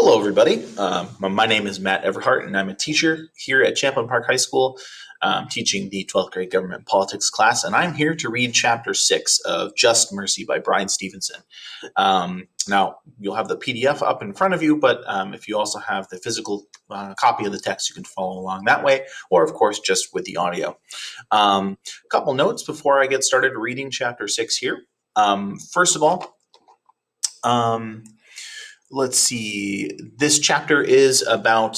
Hello, everybody. My name is Matt Everhart, and I'm a teacher here at Champlain Park High School, teaching the 12th grade government politics class. And I'm here to read Chapter 6 of Just Mercy by Bryan Stevenson. Now, you'll have the PDF up in front of you, but if you also have the physical copy of the text, you can follow along that way, or of course, just with the audio. A couple notes before I get started reading Chapter 6 here. First of all, let's see. This chapter is about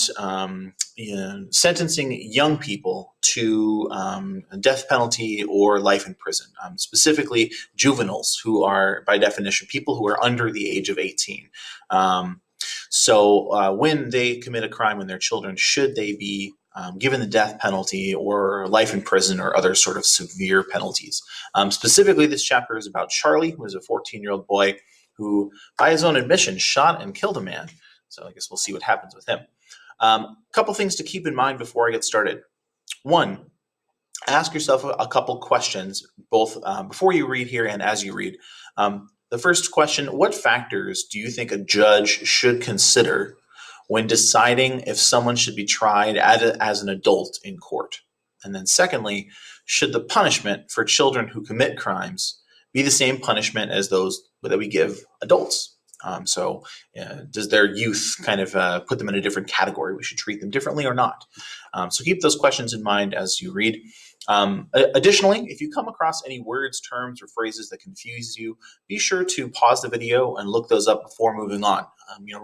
sentencing young people to death penalty or life in prison, specifically juveniles who are, by definition, people who are under the age of 18. So when they commit a crime when they're children, should they be given the death penalty or life in prison or other sort of severe penalties? Specifically, this chapter is about Charlie, who is a 14-year-old boy who, by his own admission, shot and killed a man. So I guess we'll see what happens with him. A couple things to keep in mind before I get started. One, ask yourself a couple questions, both before you read here and as you read. The first question, what factors do you think a judge should consider when deciding if someone should be tried as an adult in court? And then secondly, should the punishment for children who commit crimes be the same punishment as those that we give adults? Does their youth kind of put them in a different category? We should treat them differently or not? So keep those questions in mind as you read. Additionally, if you come across any words, terms, or phrases that confuse you, be sure to pause the video and look those up before moving on.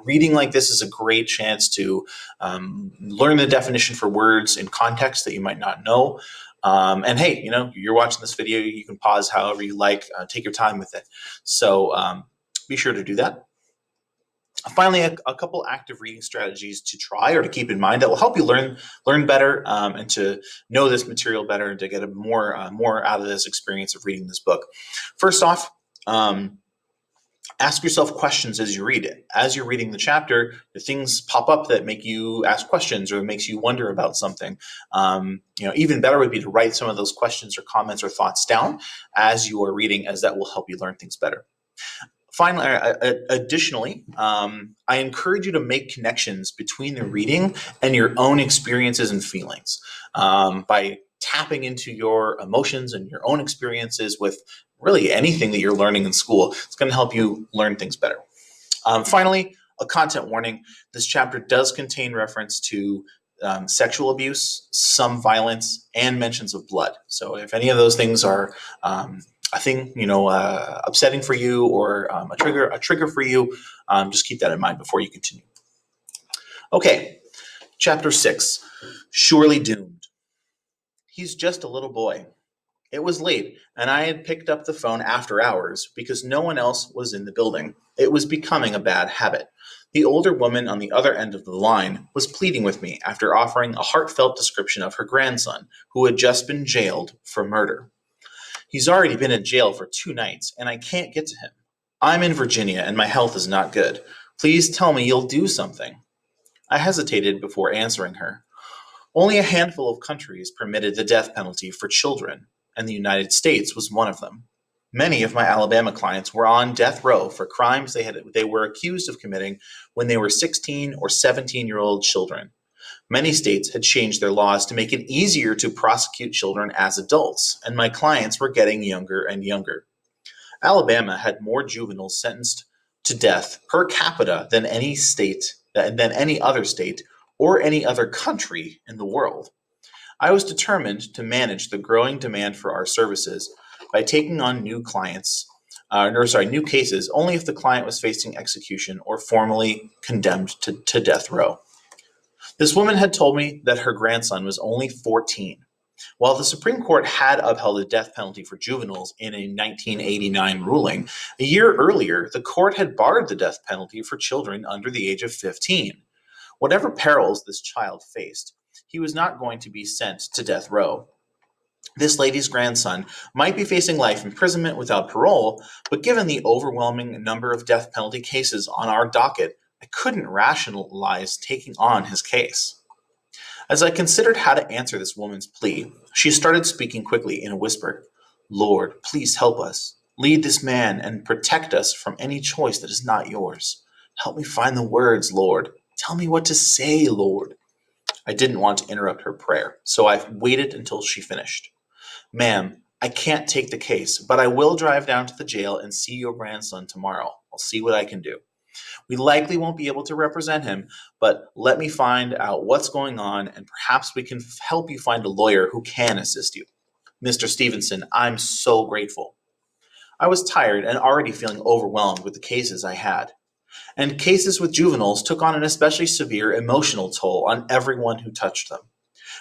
Reading like this is a great chance to learn the definition for words in context that you might not know. And hey, you're watching this video, you can pause however you like, take your time with it. So be sure to do that. Finally, a couple active reading strategies to try or to keep in mind that will help you learn better and to know this material better and to get more out of this experience of reading this book. First off, ask yourself questions as you read it. As you're reading the chapter, the things pop up that make you ask questions or makes you wonder about something. Even better would be to write some of those questions or comments or thoughts down as you are reading, as that will help you learn things better. Finally, additionally, I encourage you to make connections between the reading and your own experiences and feelings by tapping into your emotions and your own experiences with really anything that you're learning in school. It's going to help you learn things better. Finally, a content warning. This chapter does contain reference to sexual abuse, some violence, and mentions of blood. So if any of those things are upsetting for you or a trigger for you, just keep that in mind before you continue. Okay, chapter 6, Surely Doomed. He's just a little boy. It was late, and I had picked up the phone after hours because no one else was in the building. It was becoming a bad habit. The older woman on the other end of the line was pleading with me after offering a heartfelt description of her grandson, who had just been jailed for murder. He's already been in jail for 2 nights, and I can't get to him. I'm in Virginia, and my health is not good. Please tell me you'll do something. I hesitated before answering her. Only a handful of countries permitted the death penalty for children, and the United States was one of them. Many of my Alabama clients were on death row for crimes they were accused of committing when they were 16 or 17-year-old children. Many states had changed their laws to make it easier to prosecute children as adults, and my clients were getting younger and younger. Alabama had more juveniles sentenced to death per capita than any other state or any other country in the world. I was determined to manage the growing demand for our services by taking on new cases only if the client was facing execution or formally condemned to death row. This woman had told me that her grandson was only 14. While the Supreme Court had upheld the death penalty for juveniles in a 1989 ruling, a year earlier, the court had barred the death penalty for children under the age of 15. Whatever perils this child faced, he was not going to be sent to death row. This lady's grandson might be facing life imprisonment without parole, but given the overwhelming number of death penalty cases on our docket, I couldn't rationalize taking on his case. As I considered how to answer this woman's plea, she started speaking quickly in a whisper. Lord, please help us. Lead this man and protect us from any choice that is not yours. Help me find the words, Lord. Tell me what to say, Lord. I didn't want to interrupt her prayer, so I waited until she finished. Ma'am, I can't take the case, but I will drive down to the jail and see your grandson tomorrow. I'll see what I can do. We likely won't be able to represent him, but let me find out what's going on, and perhaps we can help you find a lawyer who can assist you. Mr. Stevenson, I'm so grateful. I was tired and already feeling overwhelmed with the cases I had. And cases with juveniles took on an especially severe emotional toll on everyone who touched them.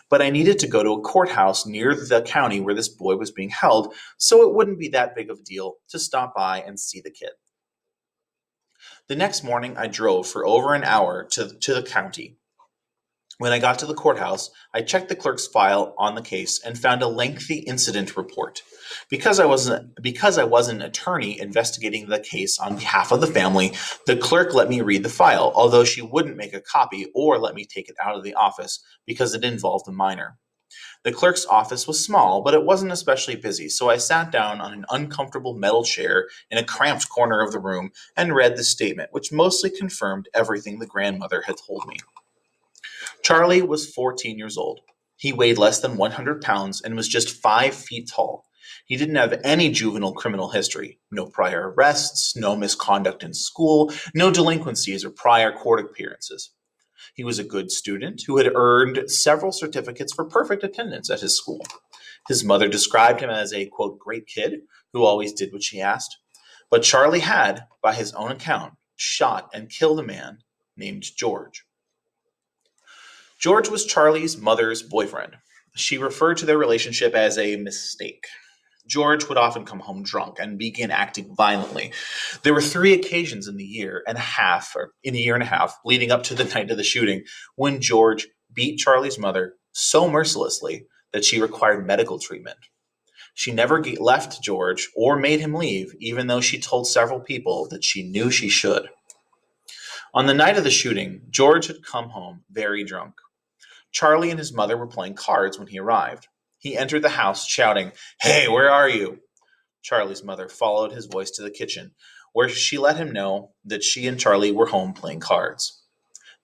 But I needed to go to a courthouse near the county where this boy was being held, so it wouldn't be that big of a deal to stop by and see the kid. The next morning, I drove for over an hour to the county. When I got to the courthouse, I checked the clerk's file on the case and found a lengthy incident report. Because I was an attorney investigating the case on behalf of the family, the clerk let me read the file, although she wouldn't make a copy or let me take it out of the office because it involved a minor. The clerk's office was small, but it wasn't especially busy, so I sat down on an uncomfortable metal chair in a cramped corner of the room and read the statement, which mostly confirmed everything the grandmother had told me. Charlie was 14 years old. He weighed less than 100 pounds and was just 5 feet tall. He didn't have any juvenile criminal history, no prior arrests, no misconduct in school, no delinquencies or prior court appearances. He was a good student who had earned several certificates for perfect attendance at his school. His mother described him as a, quote, great kid who always did what she asked. But Charlie had, by his own account, shot and killed a man named George. George was Charlie's mother's boyfriend. She referred to their relationship as a mistake. George would often come home drunk and begin acting violently. There were 3 occasions in the year and a half, leading up to the night of the shooting, when George beat Charlie's mother so mercilessly that she required medical treatment. She never left George or made him leave, even though she told several people that she knew she should. On the night of the shooting, George had come home very drunk. Charlie and his mother were playing cards when he arrived. He entered the house shouting, "Hey, where are you?" Charlie's mother followed his voice to the kitchen, where she let him know that she and Charlie were home playing cards.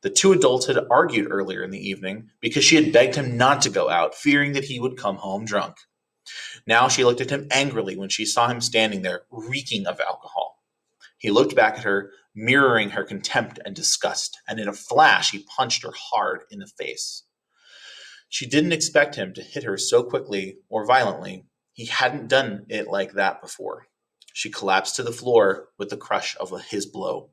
The 2 adults had argued earlier in the evening because she had begged him not to go out, fearing that he would come home drunk. Now she looked at him angrily when she saw him standing there, reeking of alcohol. He looked back at her, mirroring her contempt and disgust, and in a flash he punched her hard in the face. She didn't expect him to hit her so quickly or violently. He hadn't done it like that before. She collapsed to the floor with the crush of his blow.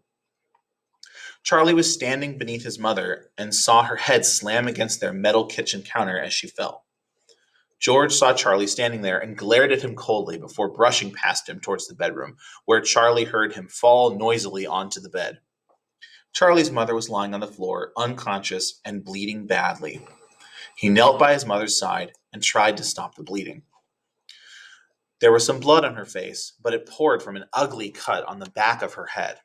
Charlie was standing beneath his mother and saw her head slam against their metal kitchen counter as she fell. George saw Charlie standing there and glared at him coldly before brushing past him towards the bedroom, where Charlie heard him fall noisily onto the bed. Charlie's mother was lying on the floor, unconscious and bleeding badly. He knelt by his mother's side and tried to stop the bleeding. There was some blood on her face, but it poured from an ugly cut on the back of her head.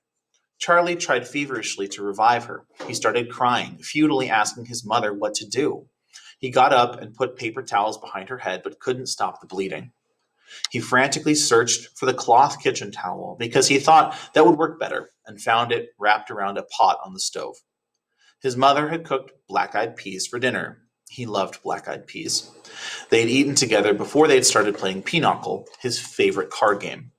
Charlie tried feverishly to revive her. He started crying, futilely asking his mother what to do. He got up and put paper towels behind her head, but couldn't stop the bleeding. He frantically searched for the cloth kitchen towel because he thought that would work better and found it wrapped around a pot on the stove. His mother had cooked black-eyed peas for dinner. He loved black-eyed peas. They had eaten together before they had started playing pinochle, his favorite card game.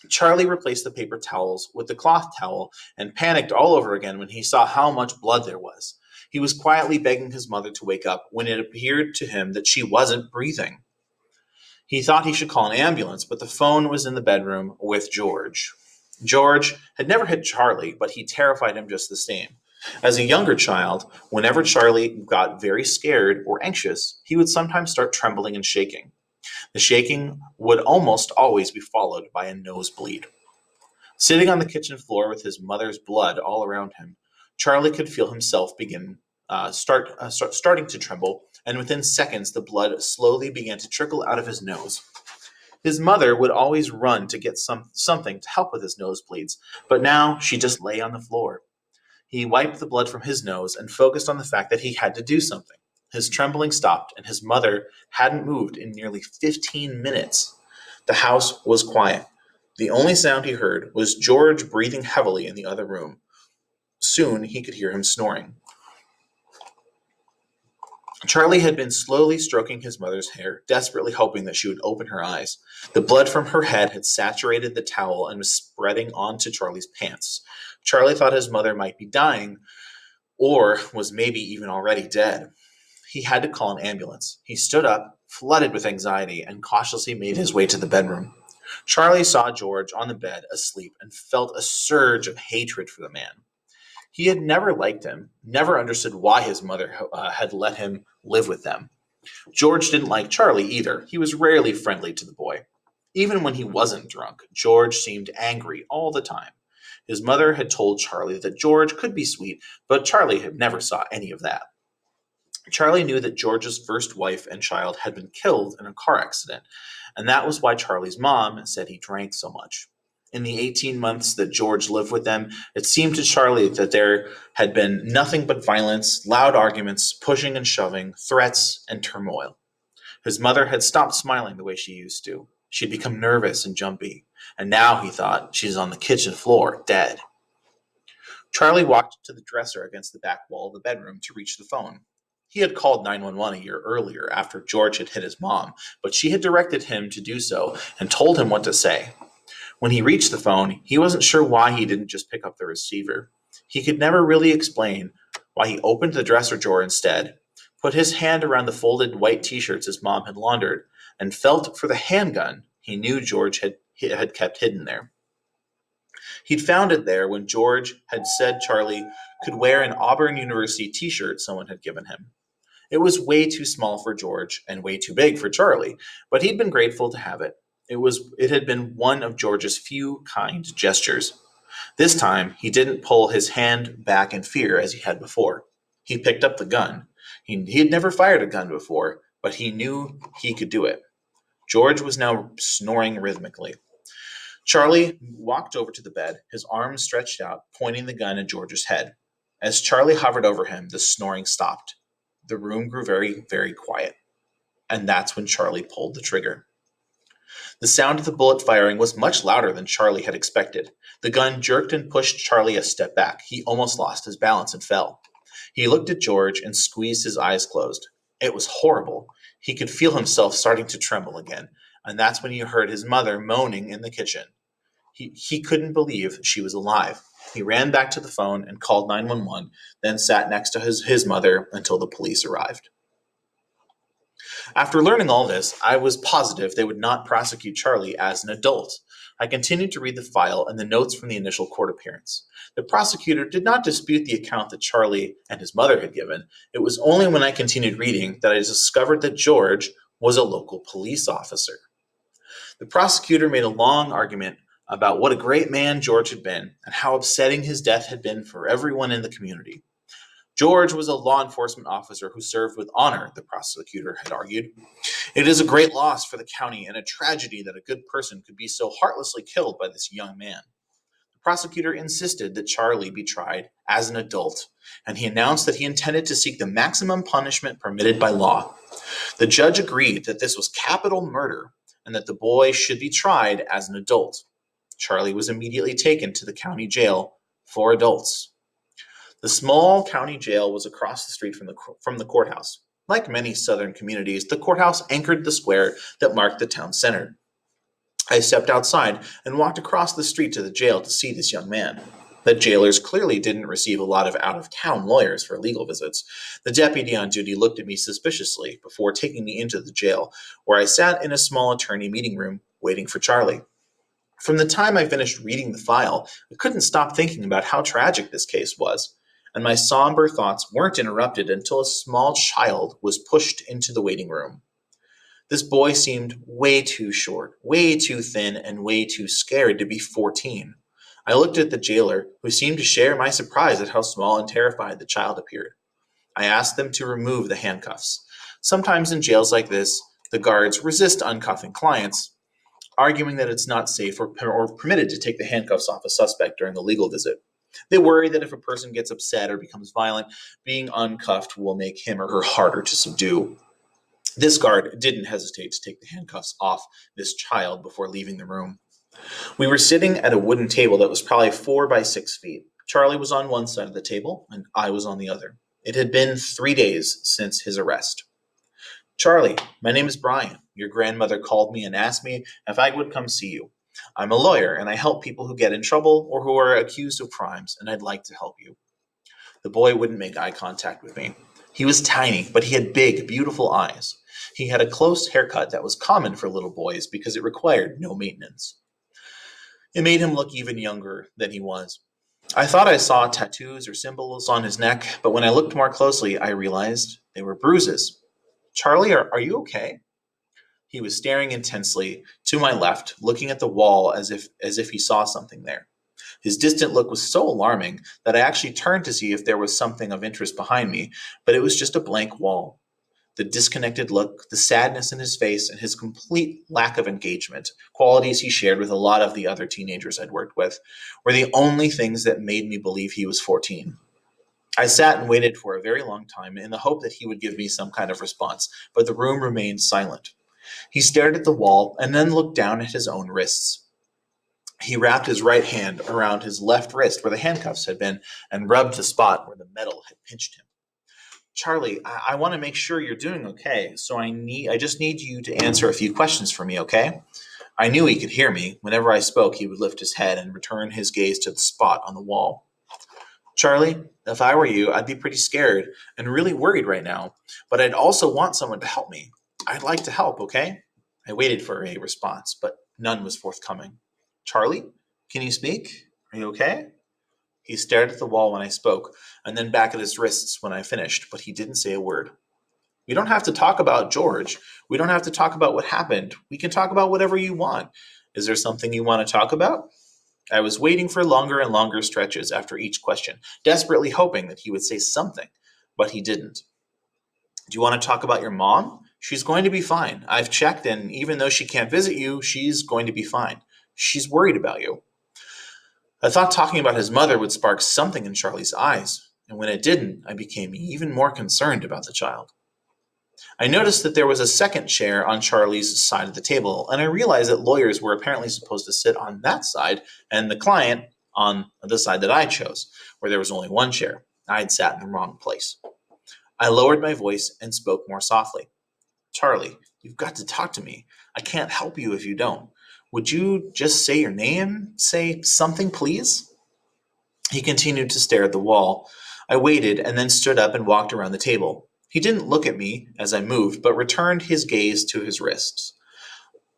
Charlie replaced the paper towels with the cloth towel and panicked all over again when he saw how much blood there was. He was quietly begging his mother to wake up when it appeared to him that she wasn't breathing. He thought he should call an ambulance, but the phone was in the bedroom with George. George had never hit Charlie, but he terrified him just the same. As a younger child, whenever Charlie got very scared or anxious, he would sometimes start trembling and shaking. The shaking would almost always be followed by a nosebleed. Sitting on the kitchen floor with his mother's blood all around him, Charlie could feel himself starting to tremble, and within seconds the blood slowly began to trickle out of his nose. His mother would always run to get something to help with his nosebleeds, but now she just lay on the floor. He wiped the blood from his nose and focused on the fact that he had to do something. His trembling stopped, and his mother hadn't moved in nearly 15 minutes. The house was quiet. The only sound he heard was George breathing heavily in the other room, soon he could hear him snoring. Charlie had been slowly stroking his mother's hair, desperately hoping that she would open her eyes. The blood from her head had saturated the towel and was spreading onto Charlie's pants. Charlie thought his mother might be dying, or was maybe even already dead. He had to call an ambulance. He stood up, flooded with anxiety, and cautiously made his way to the bedroom. Charlie saw George on the bed, asleep, and felt a surge of hatred for the man. He had never liked him, never understood why his mother had let him live with them. George didn't like Charlie either. He was rarely friendly to the boy. Even when he wasn't drunk, George seemed angry all the time. His mother had told Charlie that George could be sweet, but Charlie had never saw any of that. Charlie knew that George's first wife and child had been killed in a car accident, and that was why Charlie's mom said he drank so much. In the 18 months that George lived with them, it seemed to Charlie that there had been nothing but violence, loud arguments, pushing and shoving, threats, and turmoil. His mother had stopped smiling the way she used to. She'd become nervous and jumpy, and now he thought she's on the kitchen floor, dead. Charlie walked to the dresser against the back wall of the bedroom to reach the phone. He had called 911 a year earlier after George had hit his mom, but she had directed him to do so and told him what to say. When he reached the phone, he wasn't sure why he didn't just pick up the receiver. He could never really explain why he opened the dresser drawer instead, put his hand around the folded white t-shirts his mom had laundered, and felt for the handgun he knew George had kept hidden there. He'd found it there when George had said Charlie could wear an Auburn University t-shirt someone had given him. It was way too small for George and way too big for Charlie, but he'd been grateful to have it. It had been one of George's few kind gestures. This time, he didn't pull his hand back in fear as he had before. He picked up the gun. He had never fired a gun before, but he knew he could do it. George was now snoring rhythmically. Charlie walked over to the bed, his arms stretched out, pointing the gun at George's head. As Charlie hovered over him, the snoring stopped. The room grew very, very quiet. And that's when Charlie pulled the trigger. The sound of the bullet firing was much louder than Charlie had expected. The gun jerked and pushed Charlie a step back. He almost lost his balance and fell. He looked at George and squeezed his eyes closed. It was horrible. He could feel himself starting to tremble again, and that's when he heard his mother moaning in the kitchen. He couldn't believe she was alive. He ran back to the phone and called 911, then sat next to his mother until the police arrived. After learning all this, I was positive they would not prosecute Charlie as an adult. I continued to read the file and the notes from the initial court appearance. The prosecutor did not dispute the account that Charlie and his mother had given. It was only when I continued reading that I discovered that George was a local police officer. The prosecutor made a long argument about what a great man George had been and how upsetting his death had been for everyone in the community. George was a law enforcement officer who served with honor, the prosecutor had argued. It is a great loss for the county and a tragedy that a good person could be so heartlessly killed by this young man. The prosecutor insisted that Charlie be tried as an adult, and he announced that he intended to seek the maximum punishment permitted by law. The judge agreed that this was capital murder and that the boy should be tried as an adult. Charlie was immediately taken to the county jail for adults. The small county jail was across the street from the courthouse. Like many southern communities, the courthouse anchored the square that marked the town center. I stepped outside and walked across the street to the jail to see this young man. The jailers clearly didn't receive a lot of out-of-town lawyers for legal visits. The deputy on duty looked at me suspiciously before taking me into the jail, where I sat in a small attorney meeting room waiting for Charlie. From the time I finished reading the file, I couldn't stop thinking about how tragic this case was. And my somber thoughts weren't interrupted until a small child was pushed into the waiting room. This boy seemed way too short, way too thin, and way too scared to be 14. I looked at the jailer, who seemed to share my surprise at how small and terrified the child appeared. I asked them to remove the handcuffs. Sometimes in jails like this, the guards resist uncuffing clients, arguing that it's not safe or permitted to take the handcuffs off a suspect during a legal visit. They worry that if a person gets upset or becomes violent, being uncuffed will make him or her harder to subdue. This guard didn't hesitate to take the handcuffs off this child before leaving the room. We were sitting at a wooden table that was probably 4 by 6 feet. Charlie was on one side of the table, and I was on the other. It had been 3 days since his arrest. Charlie, my name is Bryan. Your grandmother called me and asked me if I would come see you. I'm a lawyer, and I help people who get in trouble or who are accused of crimes, and I'd like to help you. The boy wouldn't make eye contact with me. He was tiny, but he had big, beautiful eyes. He had a close haircut that was common for little boys because it required no maintenance. It made him look even younger than he was. I thought I saw tattoos or symbols on his neck, but when I looked more closely, I realized they were bruises. Charlie, are you okay? He was staring intensely to my left, looking at the wall as if he saw something there. His distant look was so alarming that I actually turned to see if there was something of interest behind me, but it was just a blank wall. The disconnected look, the sadness in his face, and his complete lack of engagement, qualities he shared with a lot of the other teenagers I'd worked with, were the only things that made me believe he was 14. I sat and waited for a very long time in the hope that he would give me some kind of response, but the room remained silent. He stared at the wall and then looked down at his own wrists. He wrapped his right hand around his left wrist where the handcuffs had been and rubbed the spot where the metal had pinched him. Charlie, I want to make sure you're doing okay, so I just need you to answer a few questions for me, okay? I knew he could hear me. Whenever I spoke, he would lift his head and return his gaze to the spot on the wall. Charlie, if I were you, I'd be pretty scared and really worried right now, but I'd also want someone to help me. I'd like to help, okay? I waited for a response, but none was forthcoming. Charlie, can you speak? Are you okay? He stared at the wall when I spoke, and then back at his wrists when I finished, but he didn't say a word. We don't have to talk about George. We don't have to talk about what happened. We can talk about whatever you want. Is there something you want to talk about? I was waiting for longer and longer stretches after each question, desperately hoping that he would say something, but he didn't. Do you want to talk about your mom? She's going to be fine. I've checked, and even though she can't visit you, she's going to be fine. She's worried about you. I thought talking about his mother would spark something in Charlie's eyes, and when it didn't, I became even more concerned about the child. I noticed that there was a second chair on Charlie's side of the table, and I realized that lawyers were apparently supposed to sit on that side and the client on the side that I chose, where there was only one chair. I had sat in the wrong place. I lowered my voice and spoke more softly. Charlie, you've got to talk to me. I can't help you if you don't. Would you just say your name? Say something, please? He continued to stare at the wall. I waited and then stood up and walked around the table. He didn't look at me as I moved, but returned his gaze to his wrists.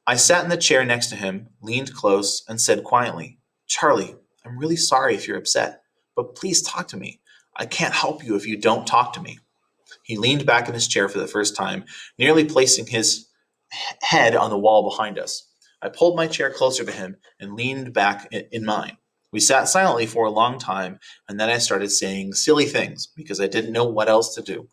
I sat in the chair next to him, leaned close, and said quietly, Charlie, I'm really sorry if you're upset, but please talk to me. I can't help you if you don't talk to me. He leaned back in his chair for the first time, nearly placing his head on the wall behind us. I pulled my chair closer to him and leaned back in mine. We sat silently for a long time, and then I started saying silly things because I didn't know what else to do.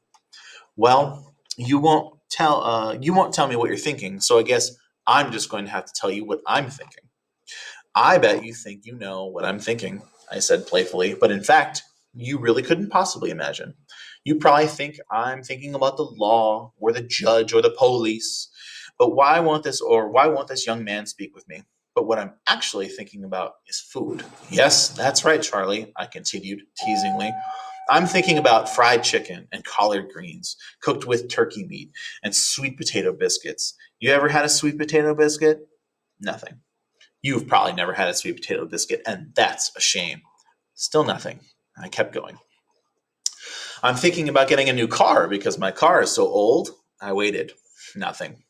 Well, you won't tell me what you're thinking, so I guess I'm just going to have to tell you what I'm thinking. I bet you think you know what I'm thinking, I said playfully, but in fact, you really couldn't possibly imagine. You probably think I'm thinking about the law or the judge or the police. But why won't this young man speak with me? But what I'm actually thinking about is food. Yes, that's right, Charlie, I continued teasingly. I'm thinking about fried chicken and collard greens, cooked with turkey meat and sweet potato biscuits. You ever had a sweet potato biscuit? Nothing. You've probably never had a sweet potato biscuit, and that's a shame. Still nothing. I kept going. I'm thinking about getting a new car because my car is so old. I waited. Nothing.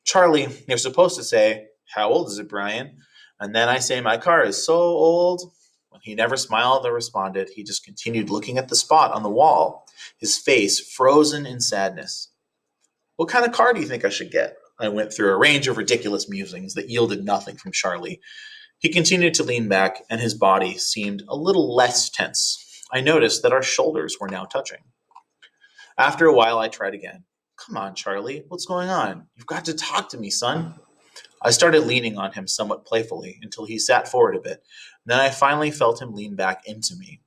Charlie, you're supposed to say, how old is it, Bryan? And then I say, my car is so old. When he never smiled or responded, he just continued looking at the spot on the wall, his face frozen in sadness. What kind of car do you think I should get? I went through a range of ridiculous musings that yielded nothing from Charlie. He continued to lean back, and his body seemed a little less tense. I noticed that our shoulders were now touching. After a while, I tried again. Come on, Charlie, what's going on? You've got to talk to me, son. I started leaning on him somewhat playfully until he sat forward a bit. Then I finally felt him lean back into me.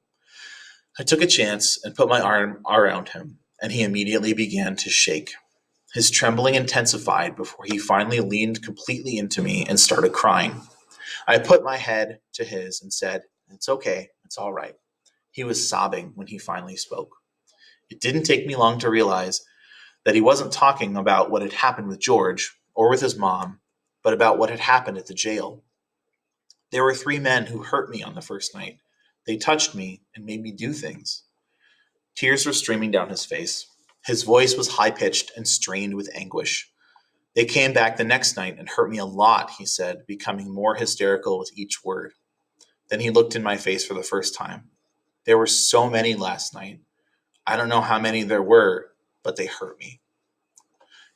I took a chance and put my arm around him, and he immediately began to shake. His trembling intensified before he finally leaned completely into me and started crying. I put my head to his and said, It's okay, it's all right. He was sobbing when he finally spoke. It didn't take me long to realize that he wasn't talking about what had happened with George or with his mom, but about what had happened at the jail. There were 3 men who hurt me on the first night. They touched me and made me do things. Tears were streaming down his face. His voice was high pitched and strained with anguish. They came back the next night and hurt me a lot, he said, becoming more hysterical with each word. Then he looked in my face for the first time. There were so many last night. I don't know how many there were, but they hurt me.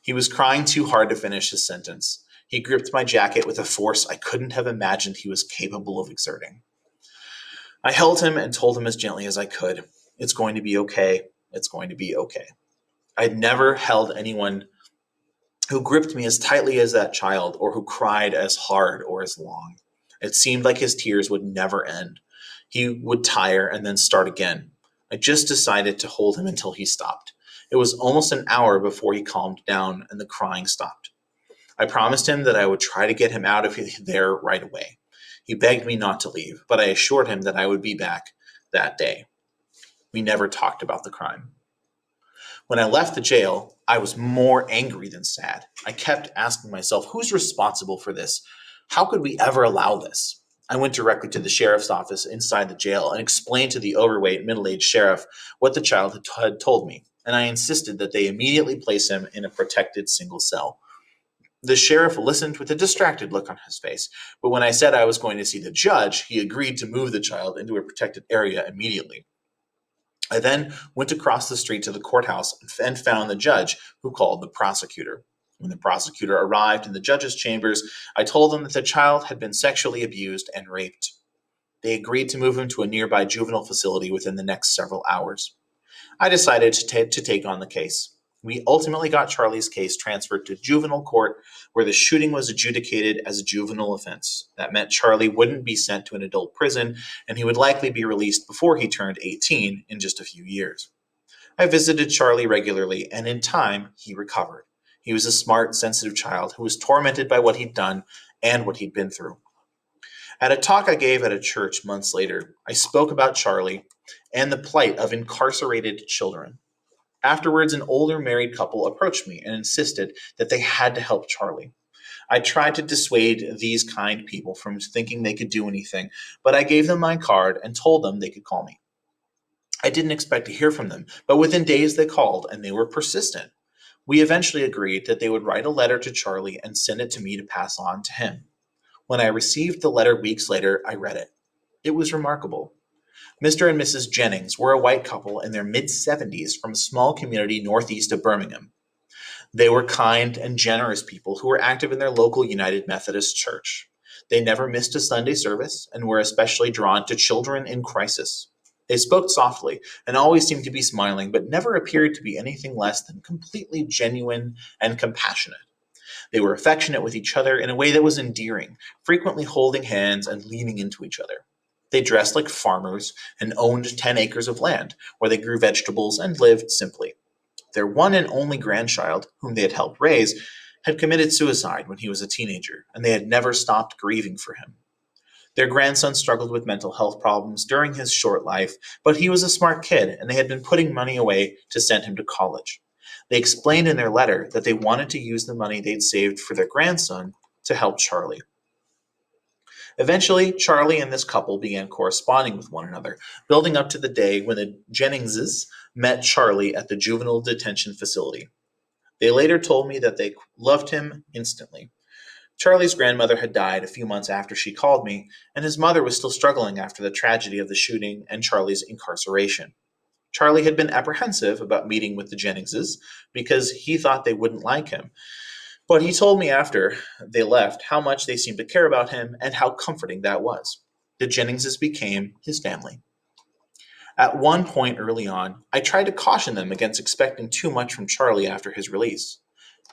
He was crying too hard to finish his sentence. He gripped my jacket with a force I couldn't have imagined he was capable of exerting. I held him and told him as gently as I could, "It's going to be okay. It's going to be okay." I'd never held anyone who gripped me as tightly as that child or who cried as hard or as long. It seemed like his tears would never end. He would tire and then start again. I just decided to hold him until he stopped. It was almost an hour before he calmed down and the crying stopped. I promised him that I would try to get him out of there right away. He begged me not to leave, but I assured him that I would be back that day. We never talked about the crime. When I left the jail, I was more angry than sad. I kept asking myself, who's responsible for this? How could we ever allow this? I went directly to the sheriff's office inside the jail and explained to the overweight, middle-aged sheriff what the child had told me, and I insisted that they immediately place him in a protected single cell. The sheriff listened with a distracted look on his face, but when I said I was going to see the judge, he agreed to move the child into a protected area immediately. I then went across the street to the courthouse and found the judge, who called the prosecutor. When the prosecutor arrived in the judge's chambers, I told them that the child had been sexually abused and raped. They agreed to move him to a nearby juvenile facility within the next several hours. I decided to take on the case. We ultimately got Charlie's case transferred to juvenile court, where the shooting was adjudicated as a juvenile offense. That meant Charlie wouldn't be sent to an adult prison, and he would likely be released before he turned 18 in just a few years. I visited Charlie regularly, and in time, he recovered. He was a smart, sensitive child who was tormented by what he'd done and what he'd been through. At a talk I gave at a church months later, I spoke about Charlie and the plight of incarcerated children. Afterwards, an older married couple approached me and insisted that they had to help Charlie. I tried to dissuade these kind people from thinking they could do anything, but I gave them my card and told them they could call me. I didn't expect to hear from them, but within days they called and they were persistent. We eventually agreed that they would write a letter to Charlie and send it to me to pass on to him. When I received the letter weeks later, I read it. It was remarkable. Mr. and Mrs. Jennings were a white couple in their mid-70s from a small community northeast of Birmingham. They were kind and generous people who were active in their local United Methodist Church. They never missed a Sunday service and were especially drawn to children in crisis. They spoke softly and always seemed to be smiling, but never appeared to be anything less than completely genuine and compassionate. They were affectionate with each other in a way that was endearing, frequently holding hands and leaning into each other. They dressed like farmers and owned 10 acres of land where they grew vegetables and lived simply. Their one and only grandchild, whom they had helped raise, had committed suicide when he was a teenager, and they had never stopped grieving for him. Their grandson struggled with mental health problems during his short life, but he was a smart kid, and they had been putting money away to send him to college. They explained in their letter that they wanted to use the money they'd saved for their grandson to help Charlie. Eventually, Charlie and this couple began corresponding with one another, building up to the day when the Jenningses met Charlie at the juvenile detention facility. They later told me that they loved him instantly. Charlie's grandmother had died a few months after she called me, and his mother was still struggling after the tragedy of the shooting and Charlie's incarceration. Charlie had been apprehensive about meeting with the Jenningses because he thought they wouldn't like him. But he told me after they left how much they seemed to care about him and how comforting that was. The Jenningses became his family. At one point early on, I tried to caution them against expecting too much from Charlie after his release.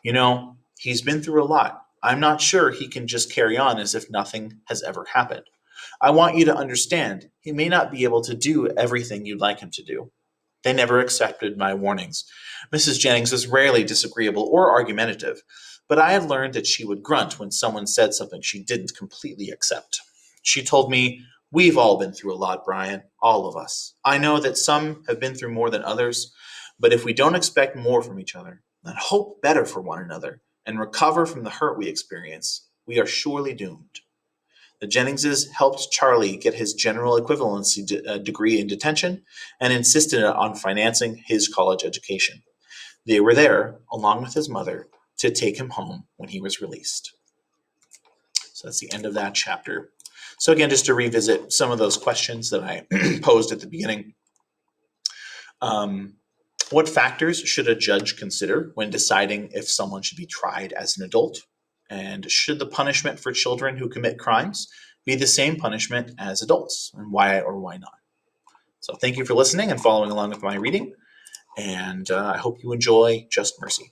You know, he's been through a lot. I'm not sure he can just carry on as if nothing has ever happened. I want you to understand, he may not be able to do everything you'd like him to do. They never accepted my warnings. Mrs. Jennings was rarely disagreeable or argumentative, but I had learned that she would grunt when someone said something she didn't completely accept. She told me, We've all been through a lot, Bryan, all of us. I know that some have been through more than others, but if we don't expect more from each other, and hope better for one another, and recover from the hurt we experience, we are surely doomed. The Jenningses helped Charlie get his general equivalency degree in detention and insisted on financing his college education. They were there, along with his mother, to take him home when he was released. So that's the end of that chapter. So again, just to revisit some of those questions that I posed at the beginning. What factors should a judge consider when deciding if someone should be tried as an adult? And should the punishment for children who commit crimes be the same punishment as adults? And why or why not? So thank you for listening and following along with my reading. And I hope you enjoy Just Mercy.